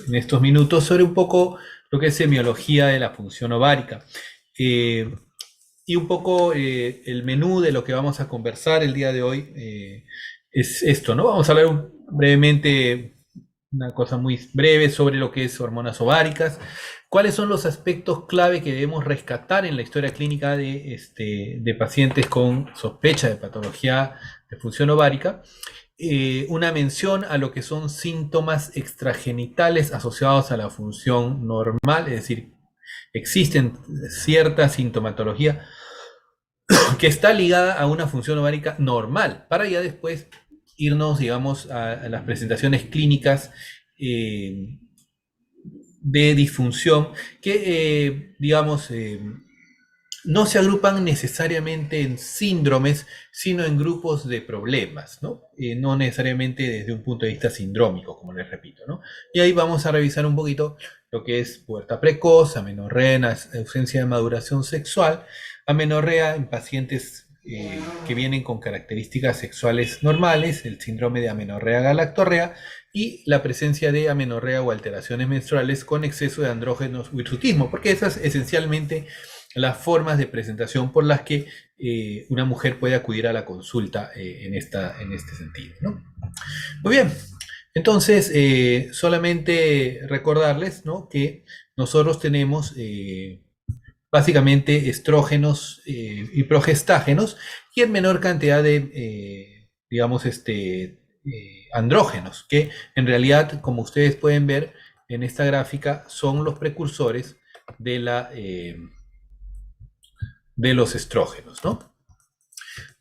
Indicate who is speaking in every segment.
Speaker 1: en estos minutos sobre un poco lo que es semiología de la función ovárica. Y un poco el menú de lo que vamos a conversar el día de hoy es esto, ¿no? Vamos a hablar brevemente, una cosa muy breve sobre lo que es hormonas ováricas, cuáles son los aspectos clave que debemos rescatar en la historia clínica de pacientes con sospecha de patología de función ovárica, una mención a lo que son síntomas extragenitales asociados a la función normal, es decir, existen cierta sintomatología que está ligada a una función ovárica normal, para ya después irnos, digamos, a las presentaciones clínicas de disfunción que, digamos, no se agrupan necesariamente en síndromes, sino en grupos de problemas, ¿no? No necesariamente desde un punto de vista sindrómico, como les repito, ¿no? Y ahí vamos a revisar un poquito lo que es pubertad precoz, amenorrea, ausencia de maduración sexual, amenorrea en pacientes que vienen con características sexuales normales, el síndrome de amenorrea galactorrea, y la presencia de amenorrea o alteraciones menstruales con exceso de andrógenos o hirsutismo, porque esas esencialmente las formas de presentación por las que una mujer puede acudir a la consulta en este sentido, ¿no? Muy bien, entonces solamente recordarles, ¿no?, que nosotros tenemos básicamente estrógenos y progestágenos y en menor cantidad de, digamos, andrógenos, que en realidad, como ustedes pueden ver en esta gráfica, son los precursores de de los estrógenos, ¿no?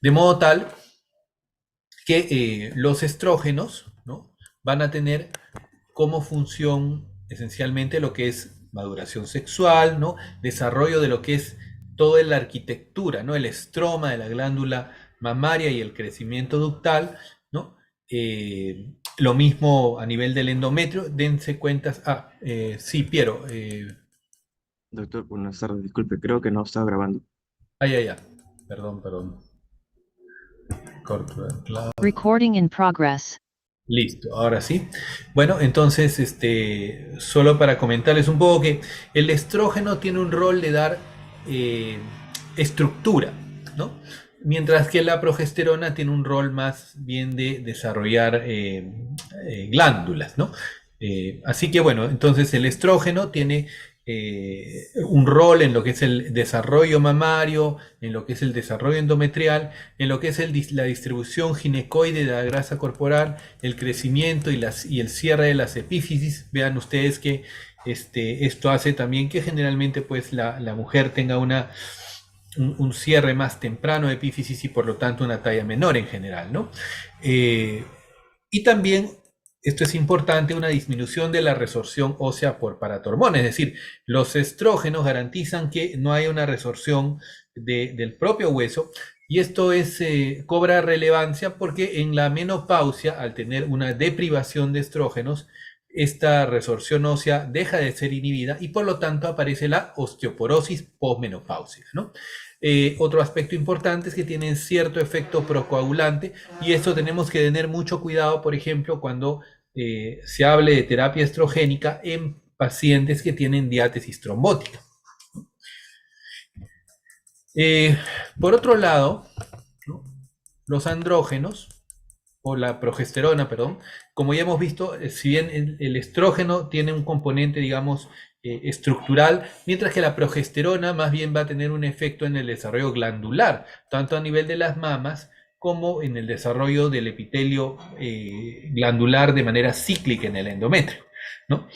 Speaker 1: De modo tal que los estrógenos, ¿no?, van a tener como función esencialmente lo que es maduración sexual, ¿no?, desarrollo de lo que es toda la arquitectura, ¿no?, el estroma de la glándula mamaria y el crecimiento ductal, ¿no? Lo mismo a nivel del endometrio, dense cuentas. Sí, Piero.
Speaker 2: Doctor, buenas tardes. Disculpe, creo que no estaba grabando.
Speaker 1: Ya. Perdón. Corto, claro.
Speaker 3: Recording in progress.
Speaker 1: Listo, ahora sí. Bueno, entonces, solo para comentarles un poco que el estrógeno tiene un rol de dar estructura, ¿no? Mientras que la progesterona tiene un rol más bien de desarrollar glándulas, ¿no? Así que bueno, entonces el estrógeno tiene un rol en lo que es el desarrollo mamario, en lo que es el desarrollo endometrial, en lo que es la distribución ginecoide de la grasa corporal, el crecimiento y el cierre de las epífisis. Vean ustedes que esto hace también que generalmente pues la mujer tenga un cierre más temprano de epífisis y por lo tanto una talla menor en general, ¿no? Y también, esto es importante, una disminución de la resorción ósea por paratormona, es decir, los estrógenos garantizan que no haya una resorción del propio hueso, y esto cobra relevancia porque en la menopausia, al tener una deprivación de estrógenos, esta resorción ósea deja de ser inhibida y por lo tanto aparece la osteoporosis posmenopáusica, ¿no? Otro aspecto importante es que tienen cierto efecto procoagulante y esto tenemos que tener mucho cuidado, por ejemplo, cuando se hable de terapia estrogénica en pacientes que tienen diátesis trombótica. Por otro lado, ¿no?, los andrógenos, o la progesterona, perdón, como ya hemos visto, si bien el estrógeno tiene un componente, digamos, estructural, mientras que la progesterona más bien va a tener un efecto en el desarrollo glandular, tanto a nivel de las mamas como en el desarrollo del epitelio glandular de manera cíclica en el endometrio, ¿no?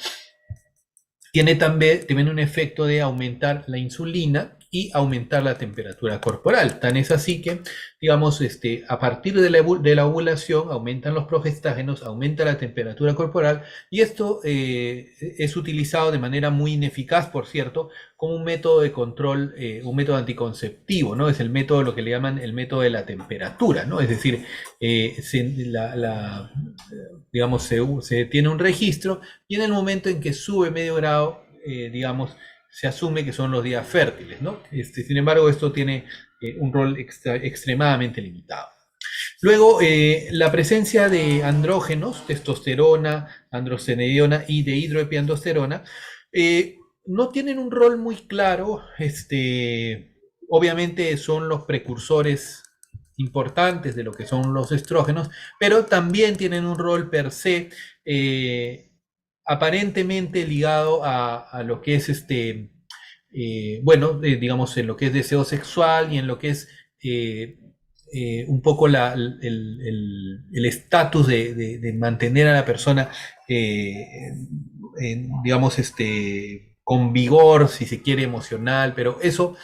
Speaker 1: Tiene también un efecto de aumentar la insulina y aumentar la temperatura corporal. Tan es así que, digamos, a partir de la ovulación aumentan los progestágenos, aumenta la temperatura corporal, y esto es utilizado de manera muy ineficaz, por cierto, como un método de control, un método anticonceptivo, ¿no? Es el método, lo que le llaman el método de la temperatura, ¿no? Es decir, digamos, se tiene un registro y en el momento en que sube medio grado, digamos, se asume que son los días fértiles, ¿no? Sin embargo, esto tiene un rol extremadamente limitado. Luego, la presencia de andrógenos, testosterona, androstenediona y de hidroepiandrosterona, no tienen un rol muy claro. Obviamente son los precursores importantes de lo que son los estrógenos, pero también tienen un rol per se aparentemente ligado a lo que es digamos, en lo que es deseo sexual y en lo que es un poco el estatus de mantener a la persona, digamos, con vigor, si se quiere, emocional, pero eso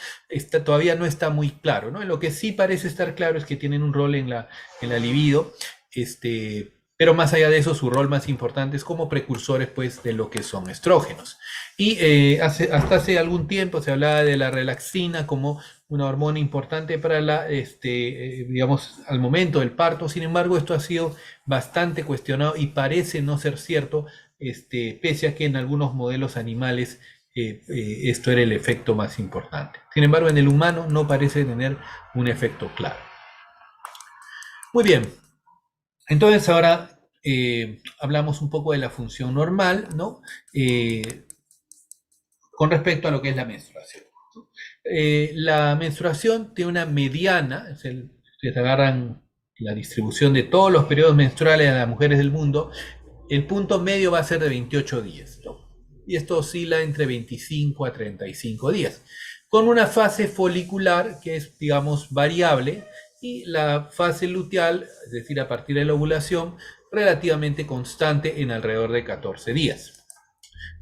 Speaker 1: todavía no está muy claro, ¿no? Lo que sí parece estar claro es que tienen un rol en la libido, pero más allá de eso, su rol más importante es como precursores, pues, de lo que son estrógenos. Y hasta hace algún tiempo se hablaba de la relaxina como una hormona importante para digamos, al momento del parto. Sin embargo, esto ha sido bastante cuestionado y parece no ser cierto, pese a que en algunos modelos animales esto era el efecto más importante. Sin embargo, en el humano no parece tener un efecto claro. Muy bien. Entonces ahora hablamos un poco de la función normal, ¿no? Con respecto a lo que es la menstruación. La menstruación tiene una mediana, ustedes agarran la distribución de todos los periodos menstruales de las mujeres del mundo, el punto medio va a ser de 28 días, ¿no? Y esto oscila entre 25 a 35 días, con una fase folicular que es, digamos, variable, y la fase luteal, es decir, a partir de la ovulación, relativamente constante en alrededor de 14 días.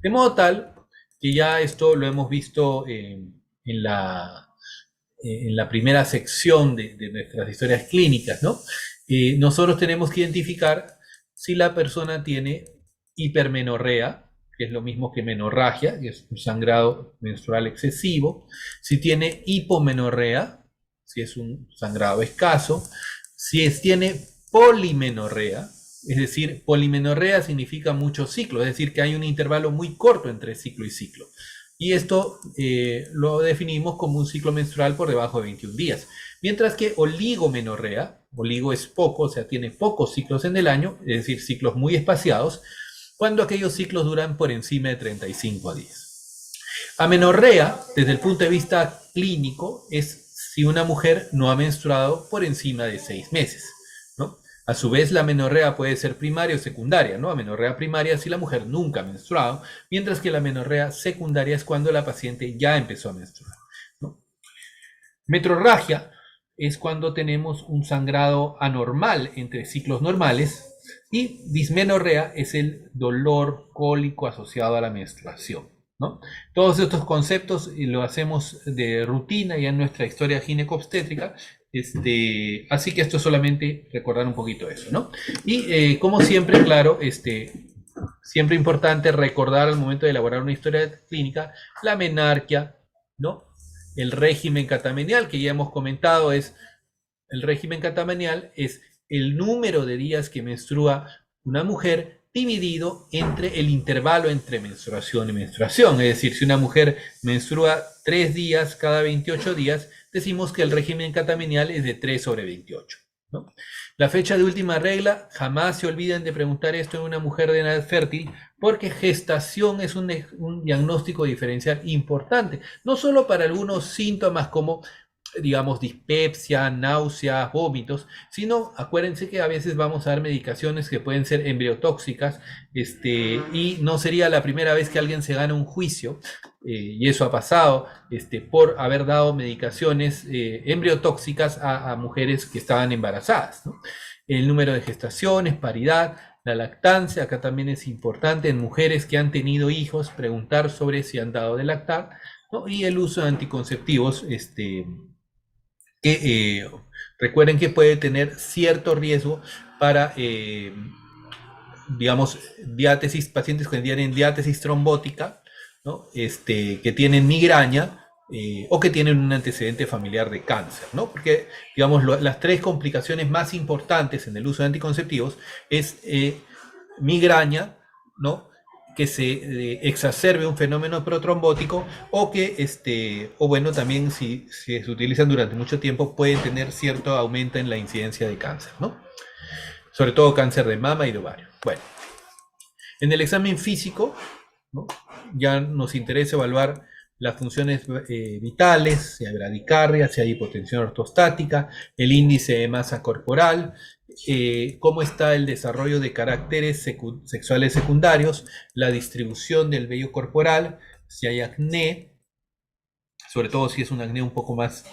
Speaker 1: De modo tal que ya esto lo hemos visto en la primera sección de nuestras historias clínicas, ¿no? Nosotros tenemos que identificar si la persona tiene hipermenorrea, que es lo mismo que menorragia, que es un sangrado menstrual excesivo, si tiene hipomenorrea, si es un sangrado escaso, si tiene polimenorrea, es decir, polimenorrea significa muchos ciclos, es decir, que hay un intervalo muy corto entre ciclo y ciclo. Y esto lo definimos como un ciclo menstrual por debajo de 21 días. Mientras que oligomenorrea, oligo es poco, o sea, tiene pocos ciclos en el año, es decir, ciclos muy espaciados, cuando aquellos ciclos duran por encima de 35 días. Amenorrea, desde el punto de vista clínico, es si una mujer no ha menstruado por encima de 6 meses, ¿no? A su vez, la amenorrea puede ser primaria o secundaria, ¿no? Amenorrea primaria si la mujer nunca ha menstruado, mientras que la amenorrea secundaria es cuando la paciente ya empezó a menstruar, ¿no? Metrorragia es cuando tenemos un sangrado anormal entre ciclos normales, y dismenorrea es el dolor cólico asociado a la menstruación, ¿no? Todos estos conceptos lo hacemos de rutina ya en nuestra historia ginecobstétrica. Así que esto es solamente recordar un poquito eso, ¿no? Y como siempre, claro, siempre importante recordar al momento de elaborar una historia clínica la menarquia, ¿no? El régimen catamenial, que ya hemos comentado, el régimen catamenial es el número de días que menstrua una mujer dividido entre el intervalo entre menstruación y menstruación. Es decir, si una mujer menstrua 3 días cada 28 días, decimos que el régimen catamenial es de 3 sobre 28, ¿no? La fecha de última regla, jamás se olviden de preguntar esto en una mujer de edad fértil, porque gestación es un diagnóstico diferencial importante, no solo para algunos síntomas como, digamos, dispepsia, náuseas, vómitos, sino acuérdense que a veces vamos a dar medicaciones que pueden ser embriotóxicas, y no sería la primera vez que alguien se gana un juicio, y eso ha pasado, por haber dado medicaciones embriotóxicas a mujeres que estaban embarazadas, ¿no? El número de gestaciones, paridad, la lactancia, acá también es importante en mujeres que han tenido hijos, preguntar sobre si han dado de lactar, ¿no? Y el uso de anticonceptivos, que recuerden que puede tener cierto riesgo para, digamos, pacientes que tienen diátesis trombótica, ¿no? Que tienen migraña, o que tienen un antecedente familiar de cáncer, ¿no? Porque, digamos, las 3 complicaciones más importantes en el uso de anticonceptivos es migraña, ¿no? que se exacerbe un fenómeno protrombótico o que, o bueno, también si se utilizan durante mucho tiempo pueden tener cierto aumento en la incidencia de cáncer, ¿no? Sobre todo cáncer de mama y de ovario. Bueno, en el examen físico, ¿no? Ya nos interesa evaluar las funciones vitales, si hay bradicardia, si hay hipotensión ortostática, el índice de masa corporal, cómo está el desarrollo de caracteres sexuales secundarios, la distribución del vello corporal, si hay acné, sobre todo si es un acné un poco más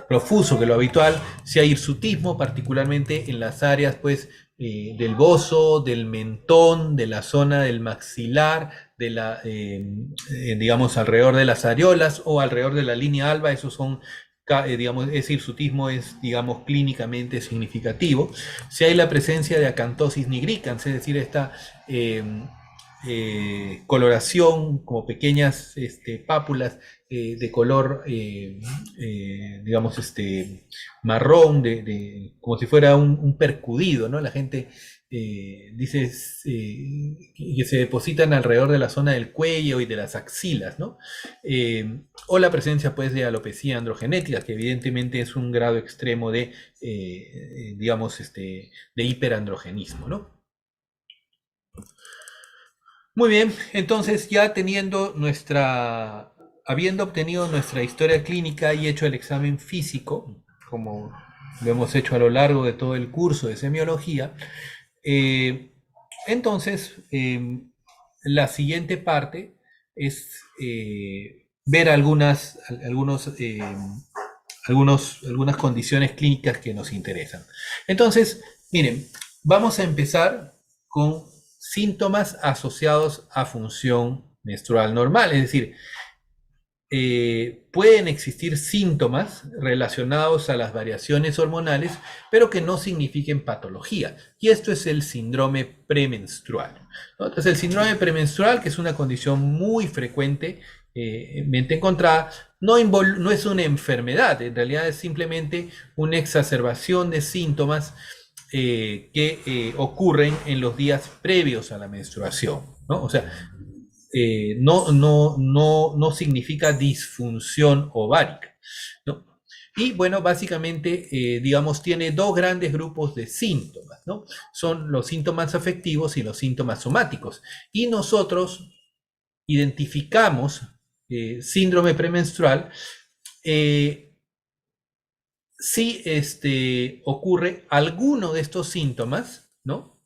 Speaker 1: profuso que lo habitual, si hay hirsutismo, particularmente en las áreas pues, del bozo, del mentón, de la zona del maxilar, de la, digamos, alrededor de las areolas o alrededor de la línea alba. Esos son, digamos, ese hirsutismo es, digamos, clínicamente significativo. Si hay la presencia de acantosis nigricans, es decir, esta coloración como pequeñas pápulas de color, digamos, marrón, como si fuera un percudido, ¿no? La gente dice que se depositan alrededor de la zona del cuello y de las axilas, ¿no? O la presencia, pues, de alopecia androgenética, que evidentemente es un grado extremo de, digamos, de hiperandrogenismo, ¿no? Muy bien, entonces ya habiendo obtenido nuestra historia clínica y hecho el examen físico, como lo hemos hecho a lo largo de todo el curso de semiología, entonces la siguiente parte es ver algunas condiciones clínicas que nos interesan. Entonces, miren, vamos a empezar con síntomas asociados a función menstrual normal, es decir, pueden existir síntomas relacionados a las variaciones hormonales, pero que no signifiquen patología. Y esto es el síndrome premenstrual, ¿no? Entonces, el síndrome premenstrual, que es una condición muy frecuente, encontrada, no es una enfermedad, en realidad es simplemente una exacerbación de síntomas que ocurren en los días previos a la menstruación, ¿no? O sea, no significa disfunción ovárica, ¿no? Y bueno, básicamente, digamos, tiene dos grandes grupos de síntomas, ¿no? Son los síntomas afectivos y los síntomas somáticos. Y nosotros identificamos síndrome premenstrual si ocurre alguno de estos síntomas, ¿no?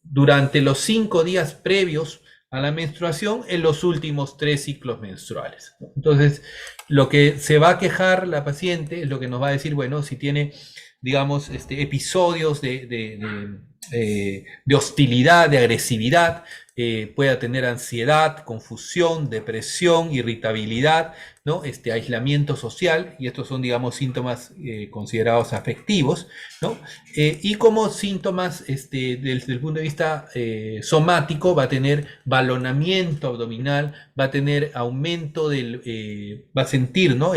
Speaker 1: Durante los 5 días previos a la menstruación en los últimos 3 ciclos menstruales. Entonces, lo que se va a quejar la paciente es lo que nos va a decir, bueno, si tiene, digamos, episodios de hostilidad, de agresividad, pueda tener ansiedad, confusión, depresión, irritabilidad, ¿no? Aislamiento social, y estos son, digamos, síntomas considerados afectivos, ¿no? Y como síntomas, desde el punto de vista somático, va a tener balonamiento abdominal, va a tener aumento va a sentir, ¿no?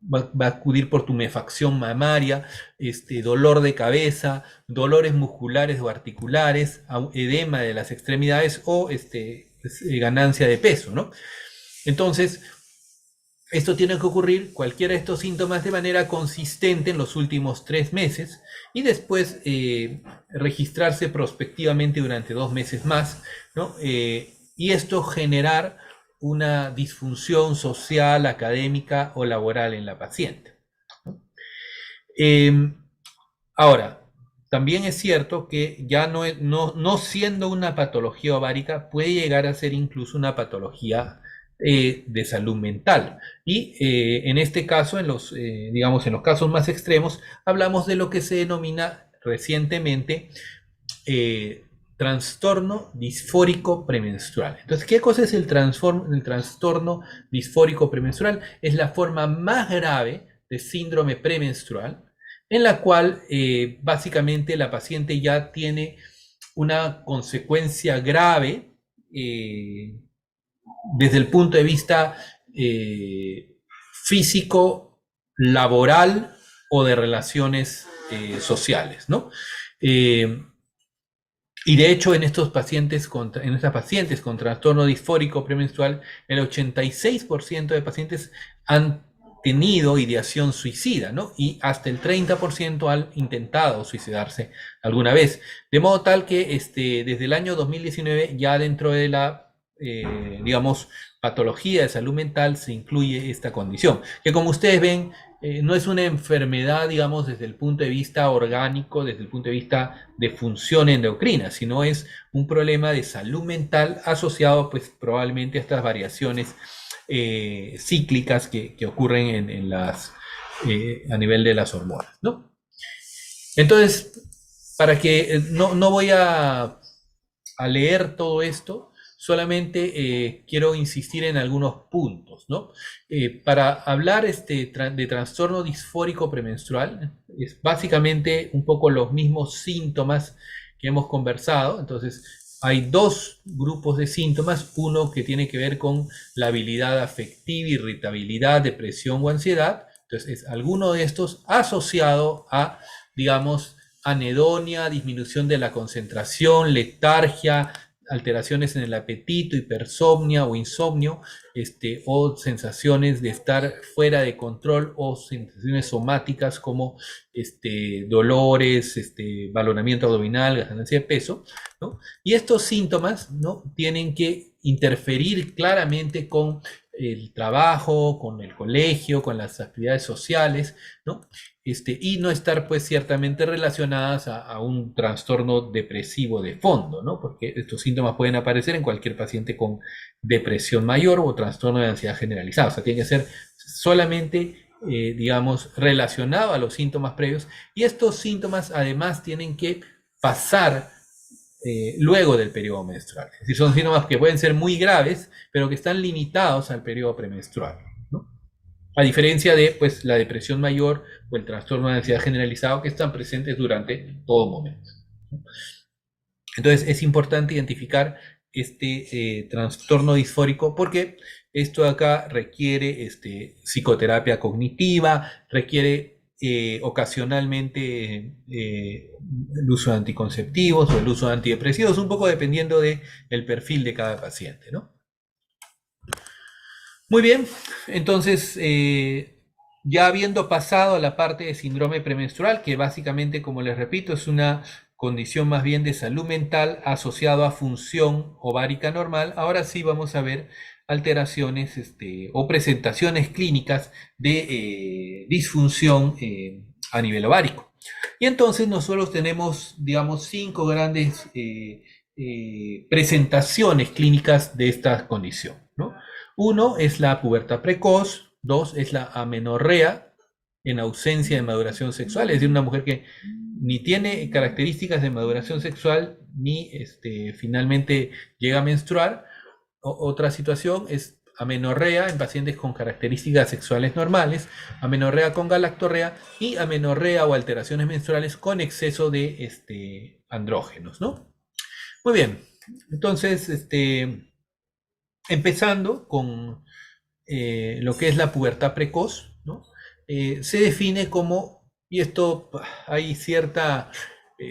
Speaker 1: Va a acudir por tumefacción mamaria, dolor de cabeza, dolores musculares o articulares, edema de las extremidades o ganancia de peso, ¿no? Entonces, esto tiene que ocurrir, cualquiera de estos síntomas, de manera consistente en los últimos 3 meses y después registrarse prospectivamente durante 2 meses más, ¿no? Y esto generar una disfunción social, académica o laboral en la paciente, ¿no? Ahora, también es cierto que ya no siendo una patología ovárica, puede llegar a ser incluso una patología de salud mental. Y en este caso, digamos, en los casos más extremos, hablamos de lo que se denomina recientemente trastorno disfórico premenstrual. Entonces, ¿qué cosa es el trastorno disfórico premenstrual? Es la forma más grave de síndrome premenstrual, en la cual básicamente la paciente ya tiene una consecuencia grave desde el punto de vista físico, laboral o de relaciones sociales, ¿no? Y de hecho, en estas pacientes con trastorno disfórico premenstrual, el 86% de pacientes han tenido ideación suicida, ¿no? Y hasta el 30% han intentado suicidarse alguna vez. De modo tal que desde el año 2019, ya dentro de la, digamos, patología de salud mental, se incluye esta condición, que como ustedes ven, no es una enfermedad, digamos, desde el punto de vista orgánico, desde el punto de vista de función endocrina, sino es un problema de salud mental asociado, pues, probablemente a estas variaciones cíclicas que ocurren a nivel de las hormonas, ¿no? Entonces, para que no voy a leer todo esto, solamente quiero insistir en algunos puntos, ¿no? Para hablar de trastorno disfórico premenstrual, es básicamente un poco los mismos síntomas que hemos conversado. Entonces, hay dos grupos de síntomas, uno que tiene que ver con la habilidad afectiva, irritabilidad, depresión o ansiedad. Entonces, es alguno de estos asociado a, digamos, anedonia, disminución de la concentración, letargia, alteraciones en el apetito, hipersomnia o insomnio, o sensaciones de estar fuera de control, o sensaciones somáticas como dolores, valoramiento abdominal, ganancia de peso, ¿no? Y estos síntomas, ¿no?, tienen que interferir claramente con el trabajo, con el colegio, con las actividades sociales, ¿no? Y no estar, pues, ciertamente relacionadas a un trastorno depresivo de fondo, ¿no? Porque estos síntomas pueden aparecer en cualquier paciente con depresión mayor o trastorno de ansiedad generalizada. O sea, tiene que ser solamente, digamos, relacionado a los síntomas previos. Y estos síntomas, además, tienen que pasar luego del periodo menstrual. Es decir, son síntomas que pueden ser muy graves, pero que están limitados al periodo premenstrual, ¿no? A diferencia de, pues, la depresión mayor o el trastorno de ansiedad generalizado, que están presentes durante todo momento, ¿no? Entonces, es importante identificar este trastorno disfórico, porque esto acá requiere psicoterapia cognitiva, requiere ocasionalmente el uso de anticonceptivos o el uso de antidepresivos, un poco dependiendo del perfil de cada paciente, ¿no? Muy bien, entonces, ya habiendo pasado a la parte de síndrome premenstrual, que básicamente, como les repito, es una condición más bien de salud mental asociado a función ovárica normal, ahora sí vamos a ver alteraciones o presentaciones clínicas de disfunción a nivel ovárico. Y entonces nosotros tenemos, digamos, 5 grandes presentaciones clínicas de esta condición, ¿no? Uno es la pubertad precoz, dos es la amenorrea en ausencia de maduración sexual, es decir, una mujer que ni tiene características de maduración sexual ni finalmente llega a menstruar. Otra situación es amenorrea en pacientes con características sexuales normales, amenorrea con galactorrea y amenorrea o alteraciones menstruales con exceso de andrógenos, ¿no? Muy bien, entonces, empezando con lo que es la pubertad precoz, ¿no? Se define como, y esto hay cierta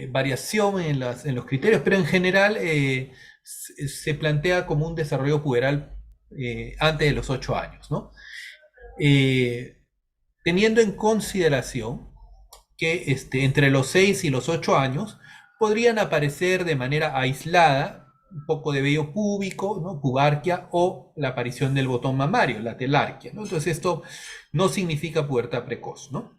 Speaker 1: variación en los criterios, pero en general se plantea como un desarrollo puberal antes de los 8 años, ¿no? Teniendo en consideración que entre los 6 y los 8 años podrían aparecer de manera aislada un poco de vello púbico, ¿no?, pubarquia, o la aparición del botón mamario, la telarquia, ¿no? Entonces esto no significa pubertad precoz, ¿no?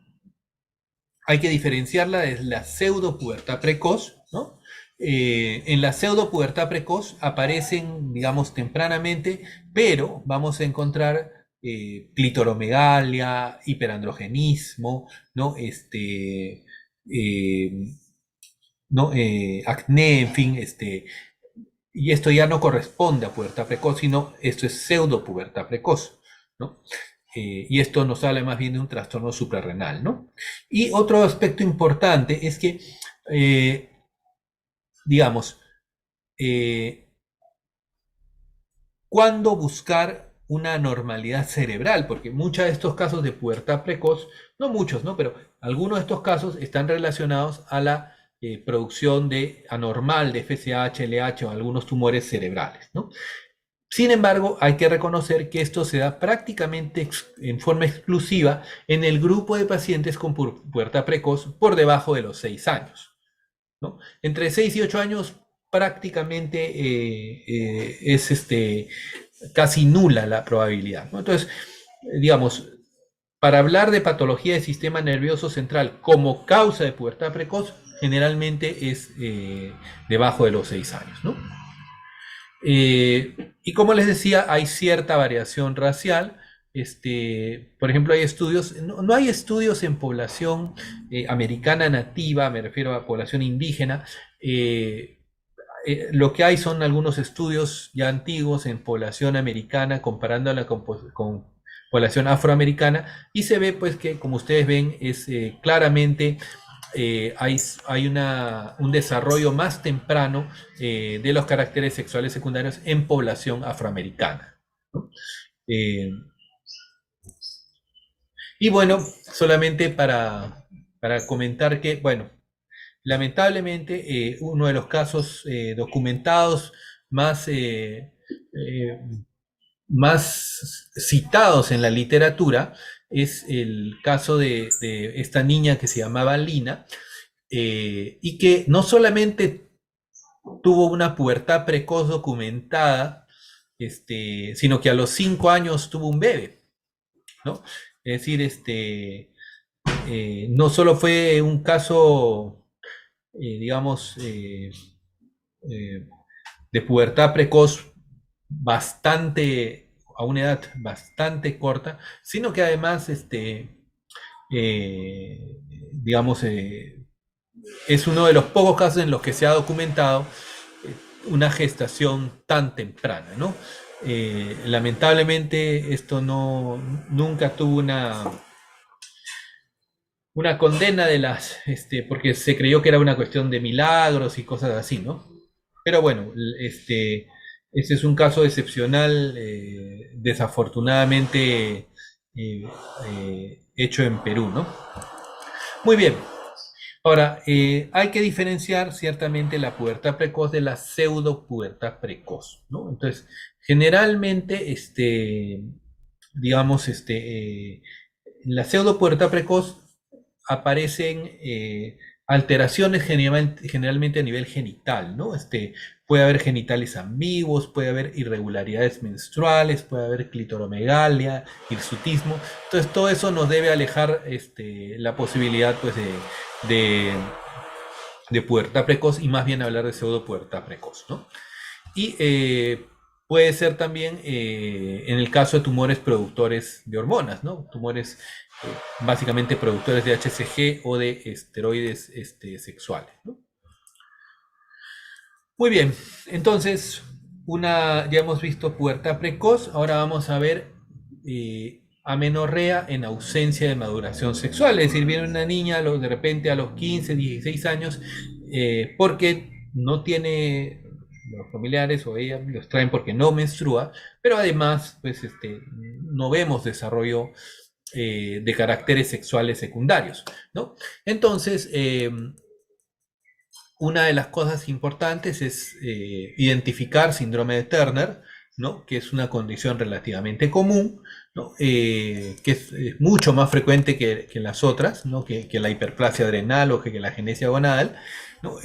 Speaker 1: Hay que diferenciarla de la pseudopubertad precoz, ¿no? En la pseudopubertad precoz aparecen, digamos, tempranamente, pero vamos a encontrar clitoromegalia, hiperandrogenismo, ¿no? ¿No? Acné, en fin, y esto ya no corresponde a pubertad precoz, sino esto es pseudopubertad precoz, ¿no? Y esto nos habla más bien de un trastorno suprarrenal, ¿no? Y otro aspecto importante es que, digamos, ¿cuándo buscar una normalidad cerebral? Porque muchos de estos casos de pubertad precoz, no muchos, ¿no?, pero algunos de estos casos están relacionados a la producción anormal de FSH, LH o algunos tumores cerebrales, ¿no? Sin embargo, hay que reconocer que esto se da prácticamente en forma exclusiva en el grupo de pacientes con pubertad precoz por debajo de los 6 años, ¿no? Entre 6 y 8 años prácticamente es casi nula la probabilidad, ¿no? Entonces, digamos, para hablar de patología del sistema nervioso central como causa de pubertad precoz, generalmente es debajo de los 6 años, ¿no? Y como les decía, hay cierta variación racial. Por ejemplo, hay estudios, no hay estudios en población americana nativa, me refiero a población indígena. Lo que hay son algunos estudios ya antiguos en población americana comparándola con población afroamericana, y se ve pues que, como ustedes ven, es claramente hay un desarrollo más temprano de los caracteres sexuales secundarios en población afroamericana, ¿no? Y bueno, solamente para comentar que, bueno, lamentablemente uno de los casos documentados más, más citados en la literatura es el caso de esta niña que se llamaba Lina, y que no solamente tuvo una pubertad precoz documentada, sino que a los 5 años tuvo un bebé, ¿no? Es decir, no solo fue un caso, digamos, de pubertad precoz a una edad bastante corta, sino que además, digamos, es uno de los pocos casos en los que se ha documentado una gestación tan temprana, ¿no? Lamentablemente esto nunca tuvo una condena porque se creyó que era una cuestión de milagros y cosas así, ¿no? Pero bueno, este es un caso excepcional, desafortunadamente hecho en Perú, ¿no? Muy bien. Ahora, hay que diferenciar ciertamente la pubertad precoz de la pseudopubertad precoz, ¿no? Entonces, generalmente, digamos, en la pseudopubertad precoz aparecen alteraciones generalmente a nivel genital, ¿no? Puede haber genitales ambiguos, puede haber irregularidades menstruales, puede haber clitoromegalia, hirsutismo. Entonces, todo eso nos debe alejar la posibilidad, pues, de pubertad precoz, y más bien hablar de pseudopubertad precoz, ¿no? Y puede ser también en el caso de tumores productores de hormonas, ¿no? Tumores básicamente productores de HCG o de esteroides sexuales, ¿no? Muy bien, entonces ya hemos visto pubertad precoz, ahora vamos a ver amenorrea en ausencia de maduración sexual, es decir, viene una niña de repente a los 15, 16 años, porque no tiene, los familiares o ella los traen porque no menstrua, pero además, pues, no vemos desarrollo de caracteres sexuales secundarios, ¿no? Entonces, una de las cosas importantes es identificar síndrome de Turner, ¿no? Que es una condición relativamente común, ¿no? Que es mucho más frecuente que las otras, ¿no? Que la hiperplasia adrenal o que la agenesia gonadal, ¿no?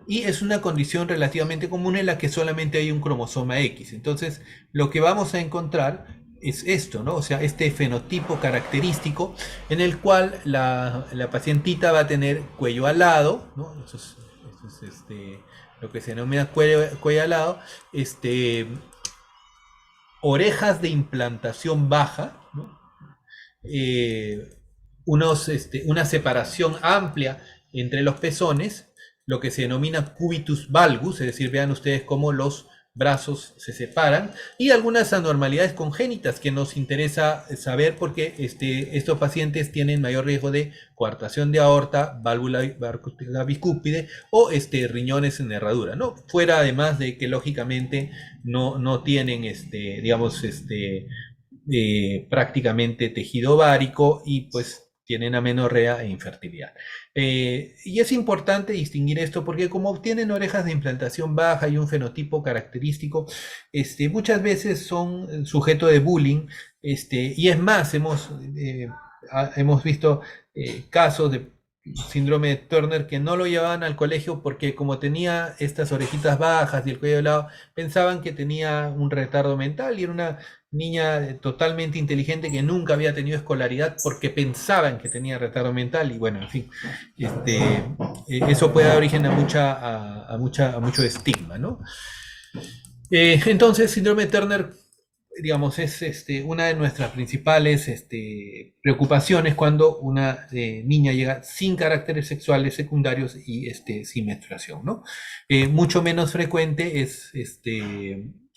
Speaker 1: Y es una condición relativamente común en la que solamente hay un cromosoma X. Entonces, lo que vamos a encontrar es esto, ¿no? O sea, este fenotipo característico en el cual la pacientita va a tener cuello alado, ¿no? Eso es lo que se denomina cuello alado, orejas de implantación baja, ¿no? Una separación amplia entre los pezones, lo que se denomina cubitus valgus, es decir, vean ustedes cómo los brazos se separan, y algunas anormalidades congénitas que nos interesa saber porque estos pacientes tienen mayor riesgo de coartación de aorta, válvula bicúspide o riñones en herradura, ¿no? Fuera además de que lógicamente no tienen digamos prácticamente tejido ovárico, y pues tienen amenorrea e infertilidad. Y es importante distinguir esto porque como tienen orejas de implantación baja y un fenotipo característico, muchas veces son sujeto de bullying, y es más, hemos visto casos de síndrome de Turner que no lo llevaban al colegio porque como tenía estas orejitas bajas y el cuello de lado, pensaban que tenía un retardo mental y era una niña totalmente inteligente que nunca había tenido escolaridad porque pensaban que tenía retardo mental y bueno, en fin, eso puede dar origen a mucho estigma, ¿no? Entonces, síndrome de Turner, digamos, es una de nuestras principales preocupaciones cuando una niña llega sin caracteres sexuales secundarios y sin menstruación, ¿no? Mucho menos frecuente es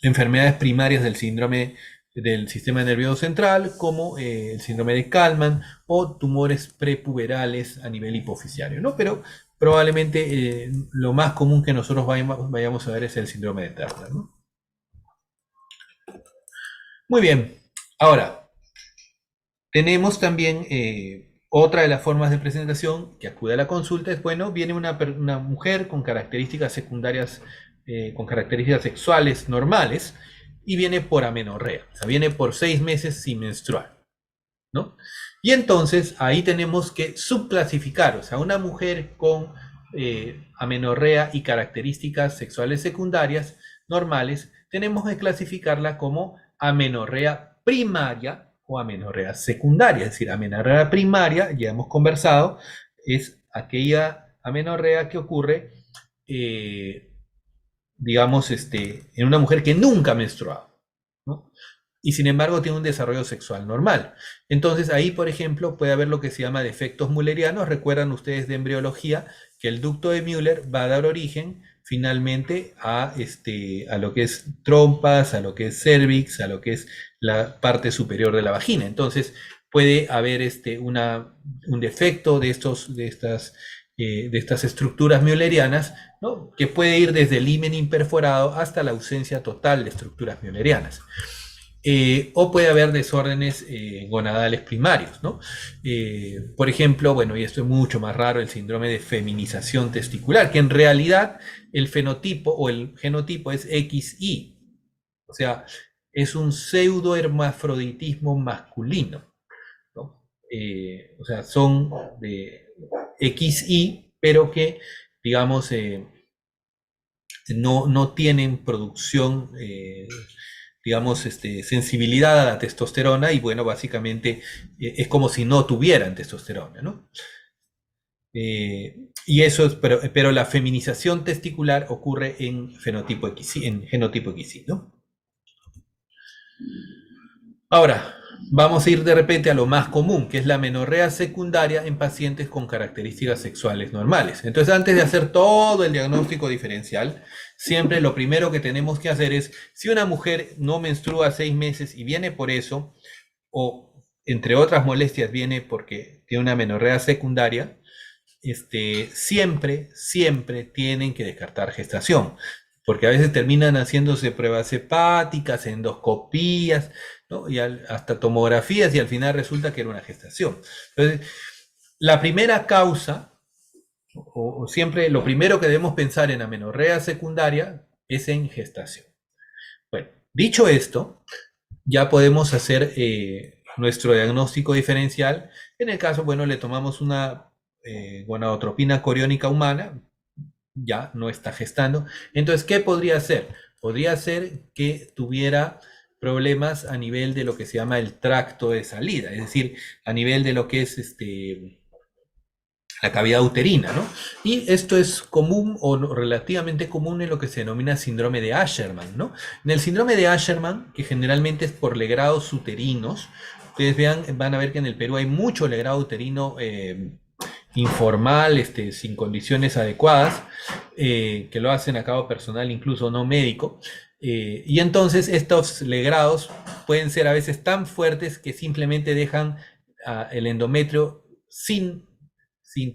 Speaker 1: enfermedades primarias del síndrome del sistema nervioso central, como el síndrome de Kallmann o tumores prepuberales a nivel hipofisiario, ¿no? Pero probablemente lo más común que nosotros vayamos a ver es el síndrome de Turner, ¿no? Muy bien, ahora tenemos también otra de las formas de presentación que acude a la consulta es, bueno, viene una mujer con características secundarias, con características sexuales normales y viene por amenorrea, o sea, viene por 6 meses sin menstruar, ¿no? Y entonces ahí tenemos que subclasificar, o sea, una mujer con amenorrea y características sexuales secundarias normales, tenemos que clasificarla como amenorrea primaria o amenorrea secundaria. Es decir, amenorrea primaria, ya hemos conversado, es aquella amenorrea que ocurre, digamos, en una mujer que nunca ha menstruado, ¿no? Y sin embargo tiene un desarrollo sexual normal. Entonces ahí, por ejemplo, puede haber lo que se llama defectos müllerianos. Recuerdan ustedes de embriología que el ducto de Müller va a dar origen finalmente a lo que es trompas, a lo que es cervix, a lo que es la parte superior de la vagina. Entonces puede haber un defecto de estas estructuras müllerianas, ¿no? Que puede ir desde el himen imperforado hasta la ausencia total de estructuras müllerianas. O puede haber desórdenes gonadales primarios, ¿no? Por ejemplo, bueno, y esto es mucho más raro, el síndrome de feminización testicular, que en realidad el fenotipo o el genotipo es XY, o sea, es un pseudohermafroditismo masculino, ¿no? O sea, son de XY, pero que, digamos, no tienen producción, digamos, sensibilidad a la testosterona y bueno, básicamente es como si no tuvieran testosterona, ¿no? Y eso es, pero la feminización testicular ocurre en genotipo XY, ¿no? Ahora, vamos a ir de repente a lo más común, que es la amenorrea secundaria en pacientes con características sexuales normales. Entonces, antes de hacer todo el diagnóstico diferencial, siempre lo primero que tenemos que hacer es, si una mujer no menstrua 6 meses y viene por eso, o entre otras molestias viene porque tiene una amenorrea secundaria, siempre tienen que descartar gestación, porque a veces terminan haciéndose pruebas hepáticas, endoscopías, ¿no? Y hasta tomografías y al final resulta que era una gestación. Entonces, la primera causa, o siempre lo primero que debemos pensar en amenorrea secundaria es en gestación. Bueno, dicho esto, ya podemos hacer nuestro diagnóstico diferencial. En el caso, bueno, le tomamos una gonadotropina coriónica humana, ya no está gestando. Entonces, ¿qué podría ser? Podría ser que tuviera problemas a nivel de lo que se llama el tracto de salida, es decir, a nivel de lo que es la cavidad uterina, ¿no? Y esto es común o relativamente común en lo que se denomina síndrome de Asherman, ¿no? En el síndrome de Asherman, que generalmente es por legrados uterinos, ustedes van a ver que en el Perú hay mucho legrado uterino informal, sin condiciones adecuadas, que lo hacen a cabo personal, incluso no médico. Y entonces estos legrados pueden ser a veces tan fuertes que simplemente dejan el endometrio sin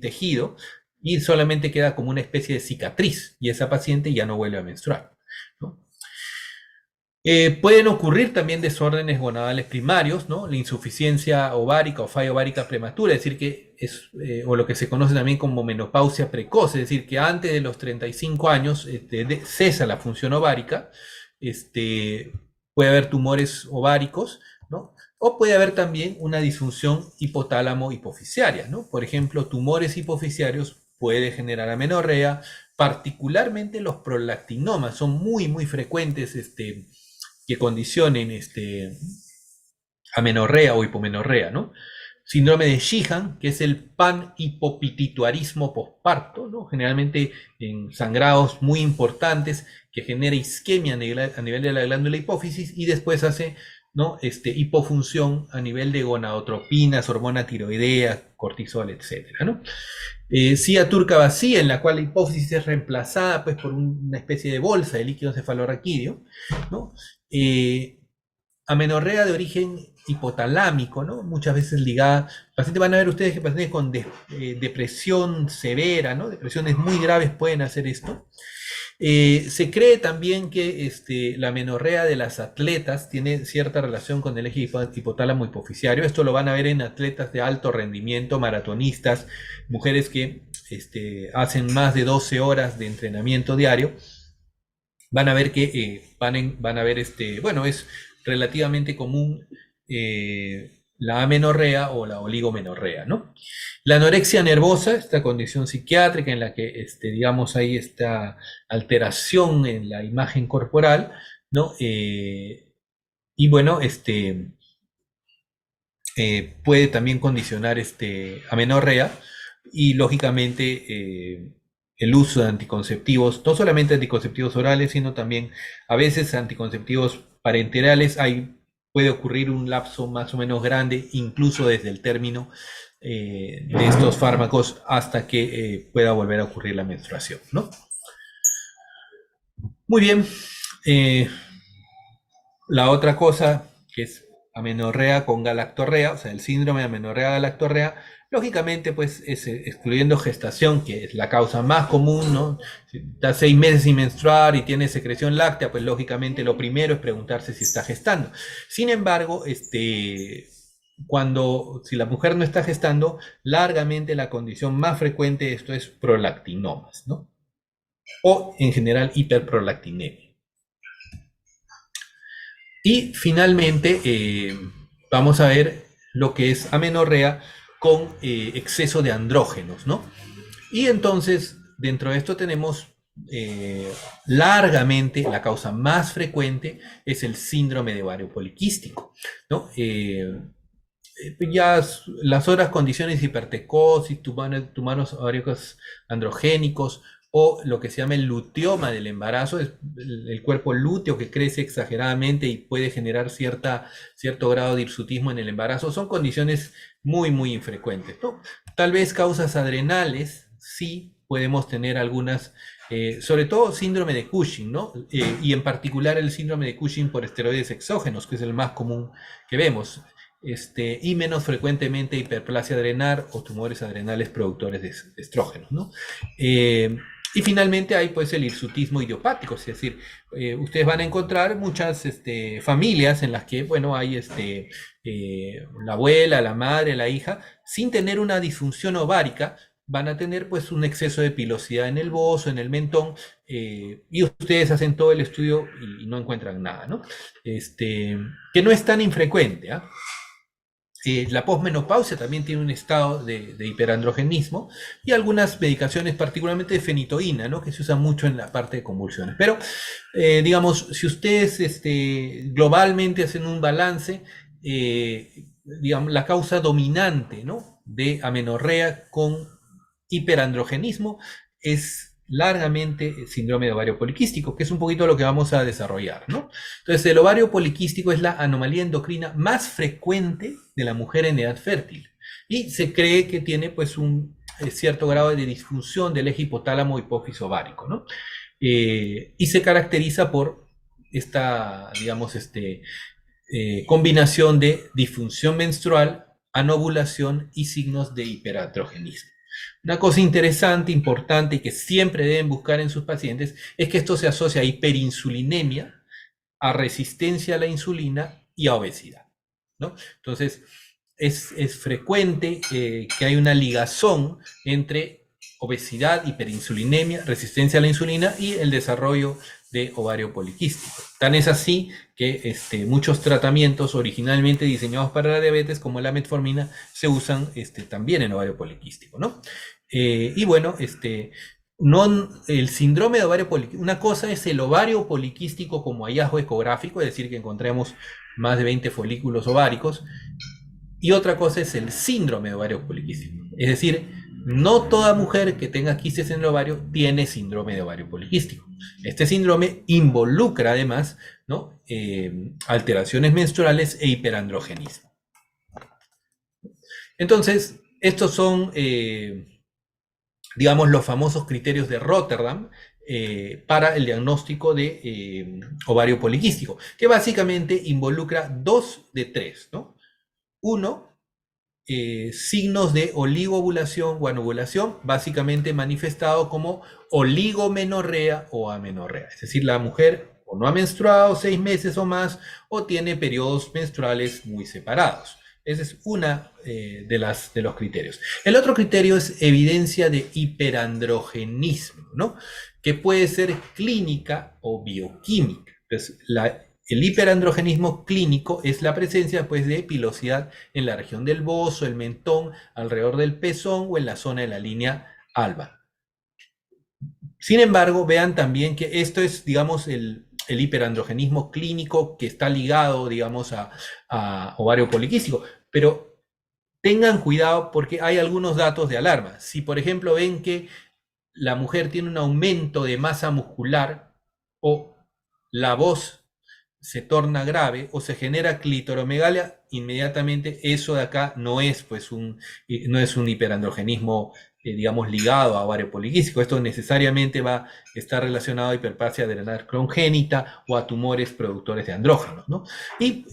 Speaker 1: tejido y solamente queda como una especie de cicatriz y esa paciente ya no vuelve a menstruar, ¿no? Pueden ocurrir también desórdenes gonadales primarios, ¿no? La insuficiencia ovárica o falla ovárica prematura, es decir, que es, o lo que se conoce también como menopausia precoz, es decir, que antes de los 35 años cesa la función ovárica, puede haber tumores ováricos, ¿no? O puede haber también una disfunción hipotálamo-hipofisiaria, ¿no? Por ejemplo, tumores hipofisiarios puede generar amenorrea, particularmente los prolactinomas, son muy, muy frecuentes, que condicionen amenorrea o hipomenorrea, ¿no? Síndrome de Sheehan, que es el panhipopituitarismo posparto, ¿no? Generalmente en sangrados muy importantes que genera isquemia a nivel de la glándula hipófisis y después hace, ¿no? Hipofunción a nivel de gonadotropinas, hormona tiroidea, cortisol, etcétera, ¿no? Cia turca vacía, en la cual la hipófisis es reemplazada pues, por una especie de bolsa de líquido cefalorraquídeo, ¿no? Amenorrea de origen hipotalámico, ¿no? Muchas veces ligada, pacientes van a ver ustedes que pacientes con depresión severa, ¿no? Depresiones muy graves pueden hacer esto. Se cree también que la amenorrea de las atletas tiene cierta relación con el eje hipotálamo hipofisiario. Esto lo van a ver en atletas de alto rendimiento, maratonistas, mujeres que hacen más de 12 horas de entrenamiento diario. Van a ver que van a ver, bueno, es relativamente común la amenorrea o la oligomenorrea, ¿no? La anorexia nervosa, esta condición psiquiátrica en la que, digamos, hay esta alteración en la imagen corporal, ¿no? Y bueno, puede también condicionar amenorrea y, lógicamente, el uso de anticonceptivos, no solamente anticonceptivos orales, sino también a veces anticonceptivos parenterales. Puede ocurrir un lapso más o menos grande, incluso desde el término de estos fármacos hasta que pueda volver a ocurrir la menstruación, ¿no? Muy bien. La otra cosa que es amenorrea con galactorrea, o sea, el síndrome de amenorrea-galactorrea, lógicamente, pues, excluyendo gestación, que es la causa más común, ¿no? Si está 6 meses sin menstruar y tiene secreción láctea, pues, lógicamente, lo primero es preguntarse si está gestando. Sin embargo, si la mujer no está gestando, largamente la condición más frecuente de esto es prolactinomas, ¿no? O, en general, hiperprolactinemia. Y finalmente vamos a ver lo que es amenorrea con exceso de andrógenos, ¿no? Y entonces, dentro de esto tenemos largamente, la causa más frecuente es el síndrome de ovario poliquístico, ¿no? Ya las otras condiciones, hipertecosis, tumores ovarios androgénicos, o lo que se llama el luteoma del embarazo, es el cuerpo lúteo que crece exageradamente y puede generar cierto grado de hirsutismo en el embarazo, son condiciones muy, muy infrecuentes, ¿no? Tal vez causas adrenales, sí podemos tener algunas, sobre todo síndrome de Cushing, ¿no? Y en particular el síndrome de Cushing por esteroides exógenos, que es el más común que vemos. Y menos frecuentemente hiperplasia adrenal o tumores adrenales productores de estrógenos, ¿no? Y finalmente hay pues el hirsutismo idiopático, es decir, ustedes van a encontrar muchas familias en las que, bueno, hay la abuela, la madre, la hija, sin tener una disfunción ovárica, van a tener pues un exceso de pilosidad en el bozo, en el mentón, y ustedes hacen todo el estudio y no encuentran nada, ¿no? Que no es tan infrecuente, ¿ah? La posmenopausia también tiene un estado de hiperandrogenismo y algunas medicaciones, particularmente de fenitoína, ¿no? Que se usa mucho en la parte de convulsiones. Pero, digamos, si ustedes globalmente hacen un balance, digamos, la causa dominante, ¿no? De amenorrea con hiperandrogenismo es largamente el síndrome de ovario poliquístico, que es un poquito lo que vamos a desarrollar, ¿no? Entonces, el ovario poliquístico es la anomalía endocrina más frecuente de la mujer en edad fértil y se cree que tiene pues un cierto grado de disfunción del eje hipotálamo hipófisis ovárico, ¿no? Y se caracteriza por esta, digamos, combinación de disfunción menstrual, anovulación y signos de hiperandrogenismo. Una cosa interesante, importante y que siempre deben buscar en sus pacientes es que esto se asocia a hiperinsulinemia, a resistencia a la insulina y a obesidad, ¿no? Entonces, es frecuente que hay una ligazón entre obesidad, hiperinsulinemia, resistencia a la insulina y el desarrollo de ovario poliquístico. Tan es así que muchos tratamientos originalmente diseñados para la diabetes, como la metformina, se usan también en ovario poliquístico, ¿no? Y bueno, no, el síndrome de ovario poliquístico, una cosa es el ovario poliquístico como hallazgo ecográfico, es decir, que encontremos más de 20 folículos ováricos, y otra cosa es el síndrome de ovario poliquístico. Es decir, no toda mujer que tenga quistes en el ovario tiene síndrome de ovario poliquístico. Este síndrome involucra además, ¿no? Alteraciones menstruales e hiperandrogenismo. Entonces, estos son, digamos, los famosos criterios de Rotterdam para el diagnóstico de ovario poliquístico, que básicamente involucra 2 de 3, ¿no? Uno, signos de oligoovulación o anovulación, básicamente manifestado como oligomenorrea o amenorrea. Es decir, la mujer o no ha menstruado 6 meses o más o tiene periodos menstruales muy separados. Ese es una de los criterios. El otro criterio es evidencia de hiperandrogenismo, ¿no? Que puede ser clínica o bioquímica. Entonces, el hiperandrogenismo clínico es la presencia, pues, de pilosidad en la región del bozo, el mentón, alrededor del pezón o en la zona de la línea alba. Sin embargo, vean también que esto es, digamos, el hiperandrogenismo clínico que está ligado, digamos, a ovario poliquístico. Pero tengan cuidado porque hay algunos datos de alarma. Si, por ejemplo, ven que la mujer tiene un aumento de masa muscular o la voz se torna grave o se genera clitoromegalia, inmediatamente eso de acá no es, pues, no es un hiperandrogenismo, digamos, ligado a ovario poliquístico. Esto necesariamente va a estar relacionado a hiperplasia adrenal congénita o a tumores productores de andrógenos, ¿no? Y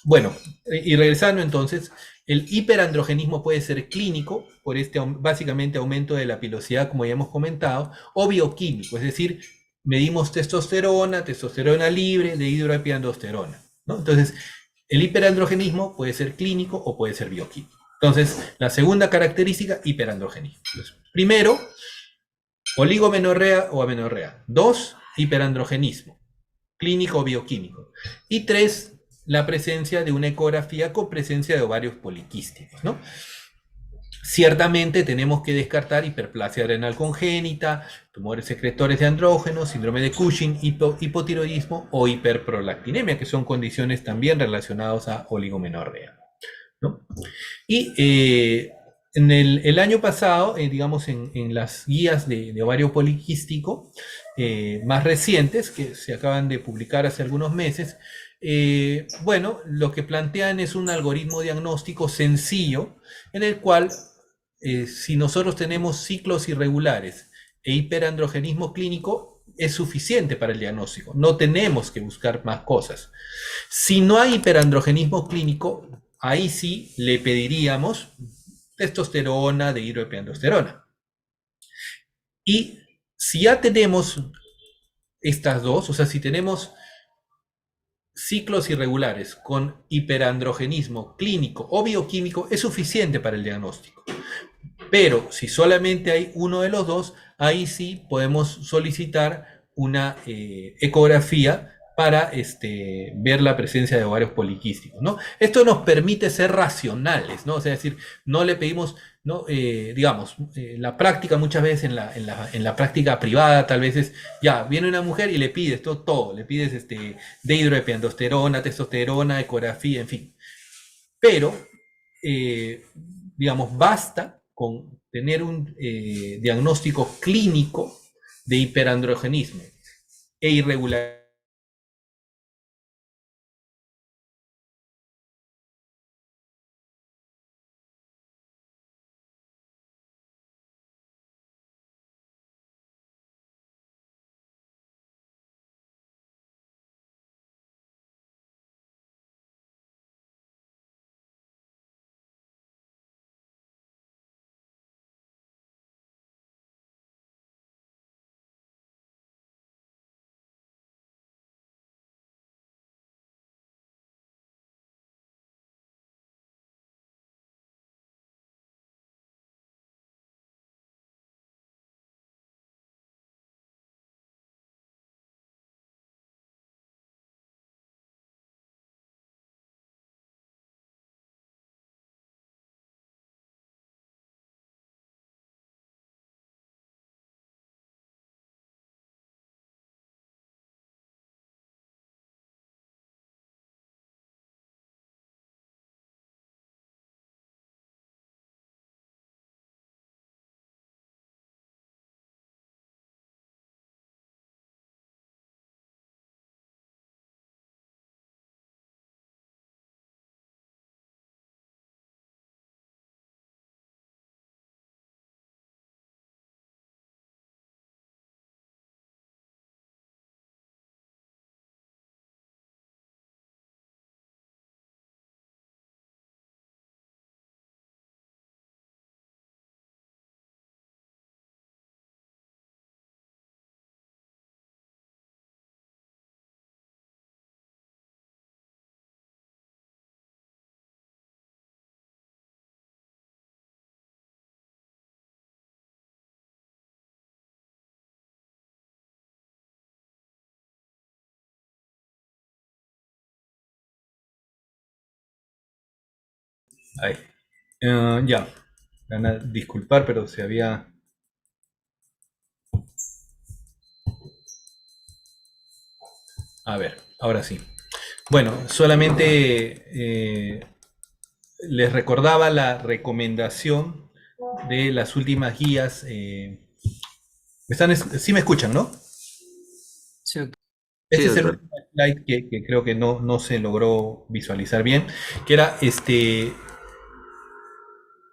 Speaker 1: bueno, y regresando entonces, el hiperandrogenismo puede ser clínico, por básicamente aumento de la pilosidad, como ya hemos comentado, o bioquímico, es decir, medimos testosterona libre de hidroepiandrosterona, ¿no? Entonces, el hiperandrogenismo puede ser clínico o puede ser bioquímico. Entonces, la segunda característica, hiperandrogenismo. Entonces, primero, oligomenorrea o amenorrea. 2, hiperandrogenismo, clínico o bioquímico. Y 3, la presencia de una ecografía con presencia de ovarios poliquísticos, ¿no? Ciertamente tenemos que descartar hiperplasia adrenal congénita, tumores secretores de andrógenos, síndrome de Cushing, hipotiroidismo o hiperprolactinemia, que son condiciones también relacionadas a oligomenorrea, ¿no? Y en el año pasado, digamos, en las guías de ovario poliquístico más recientes, que se acaban de publicar hace algunos meses, bueno, lo que plantean es un algoritmo diagnóstico sencillo en el cual si nosotros tenemos ciclos irregulares e hiperandrogenismo clínico, es suficiente para el diagnóstico. No tenemos que buscar más cosas. Si no hay hiperandrogenismo clínico, ahí sí le pediríamos testosterona de hidroepiandrosterona. Y si ya tenemos estas dos, o sea, si tenemos ciclos irregulares con hiperandrogenismo clínico o bioquímico, es suficiente para el diagnóstico. Pero si solamente hay uno de los dos, ahí sí podemos solicitar una ecografía para ver la presencia de ovarios poliquísticos, ¿no? Esto nos permite ser racionales, ¿no? O sea, es decir, no le pedimos, ¿no? Digamos, la práctica muchas veces en la práctica privada, tal vez es, ya, viene una mujer y le pides todo, le pides dehidroepiandrosterona, testosterona, ecografía, en fin. Pero, digamos, basta con tener un diagnóstico clínico de hiperandrogenismo e irregularidad Ahí. Ya. Van a disculpar, pero se había... A ver, ahora sí. Bueno, solamente les recordaba la recomendación de las últimas guías. Sí me escuchan, ¿no?
Speaker 4: Sí, doctor.
Speaker 2: Sí,
Speaker 1: Este es el
Speaker 2: doctor.
Speaker 1: último slide que creo que no se logró visualizar bien, que era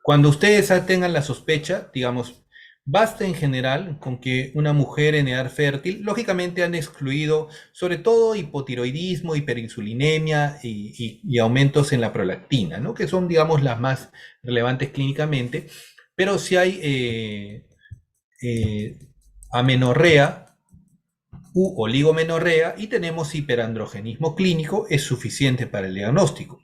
Speaker 1: cuando ustedes tengan la sospecha, digamos, basta en general con que una mujer en edad fértil, lógicamente han excluido sobre todo hipotiroidismo, hiperinsulinemia y aumentos en la prolactina, ¿no? Que son, digamos, las más relevantes clínicamente, pero si hay amenorrea u oligomenorrea y tenemos hiperandrogenismo clínico, es suficiente para el diagnóstico.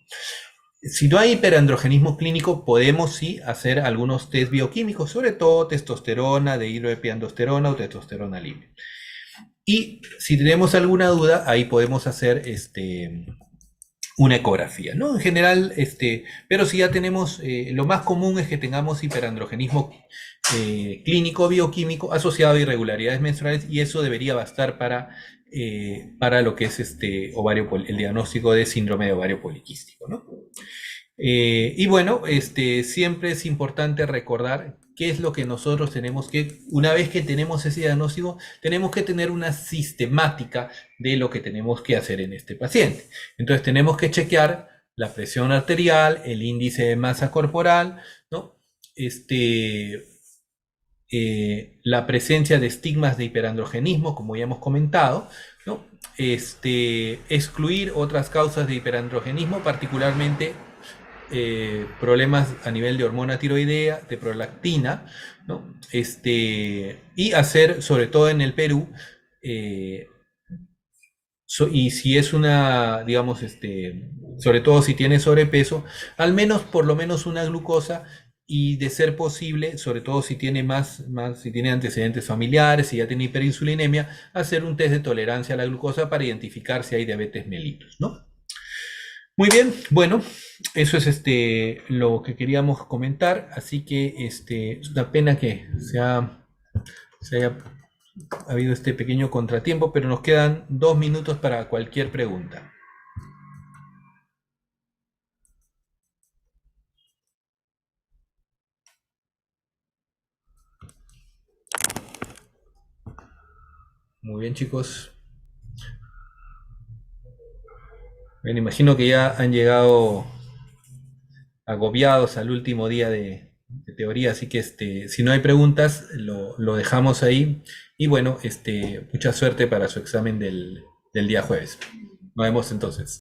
Speaker 1: Si no hay hiperandrogenismo clínico, podemos sí hacer algunos test bioquímicos, sobre todo testosterona, dehidroepiandrosterona o testosterona libre. Y si tenemos alguna duda, ahí podemos hacer una ecografía, ¿no? En general, pero si ya tenemos, lo más común es que tengamos hiperandrogenismo clínico bioquímico asociado a irregularidades menstruales y eso debería bastar para lo que es el diagnóstico de síndrome de ovario poliquístico, ¿no? Y bueno, siempre es importante recordar qué es lo que nosotros tenemos que, una vez que tenemos ese diagnóstico, tenemos que tener una sistemática de lo que tenemos que hacer en este paciente. Entonces tenemos que chequear la presión arterial, el índice de masa corporal, ¿no? La presencia de estigmas de hiperandrogenismo, como ya hemos comentado, ¿no? Excluir otras causas de hiperandrogenismo, particularmente problemas a nivel de hormona tiroidea, de prolactina, ¿no? Y hacer, sobre todo en el Perú, y si es una, digamos, sobre todo si tiene sobrepeso, al menos por lo menos una glucosa y de ser posible, sobre todo si tiene si tiene antecedentes familiares, si ya tiene hiperinsulinemia, hacer un test de tolerancia a la glucosa para identificar si hay diabetes mellitus, ¿no? Muy bien, bueno, eso es lo que queríamos comentar, así que es una pena que se haya habido este pequeño contratiempo, pero nos quedan 2 minutos para cualquier pregunta. Muy bien, chicos. Bien, imagino que ya han llegado agobiados al último día de teoría, así que si no hay preguntas, lo dejamos ahí. Y bueno, mucha suerte para su examen del día jueves. Nos vemos entonces.